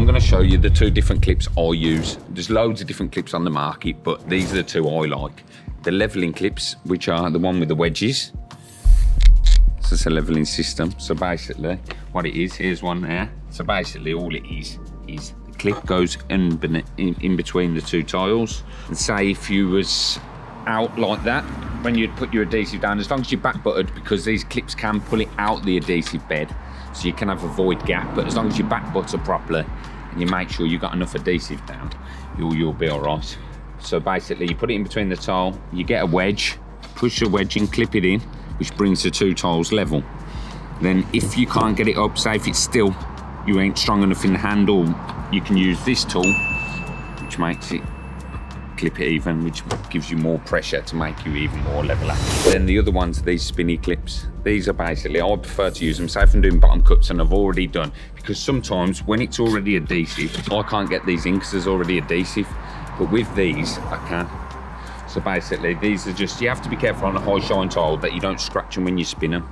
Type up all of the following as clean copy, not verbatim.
I'm going to show you the two different clips I use. There's loads of different clips on the market, but these are the two I like. The leveling clips, which are the one with the wedges. So it's a leveling system. So basically, what it is, here's one there. So basically, all it is the clip goes in between the two tiles. And say if you was out like that, when you'd put your adhesive down, as long as you back butted, because these clips can pull it out the adhesive bed, so you can have a void gap, but as long as you back butter properly and you make sure you got enough adhesive down, you'll be all right. So basically, you put it in between the tile, you get a wedge, push the wedge and clip it in, which brings the two tiles level. Then if you can't get it up, say if it's still, you ain't strong enough in the handle, you can use this tool, which makes it clip it even, which gives you more pressure to make you even more leveler. Then the other ones are these spinny clips. These are basically, I prefer to use them, say if I'm doing bottom cuts and I've already done, because sometimes when it's already adhesive, I can't get these in because there's already adhesive, but with these, I can. So basically, these are just, you have to be careful on a high shine tile that you don't scratch them when you spin them.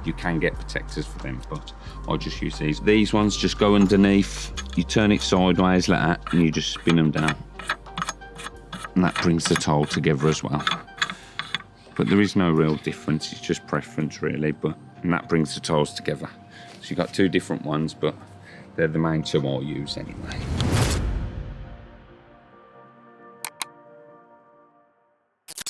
You can get protectors for them, but I just use these. These ones just go underneath, you turn it sideways like that, and you just spin them down. And that brings the tile together as well. But there is no real difference, it's just preference really, and that brings the tiles together. So you've got two different ones, but they're the main two I use anyway.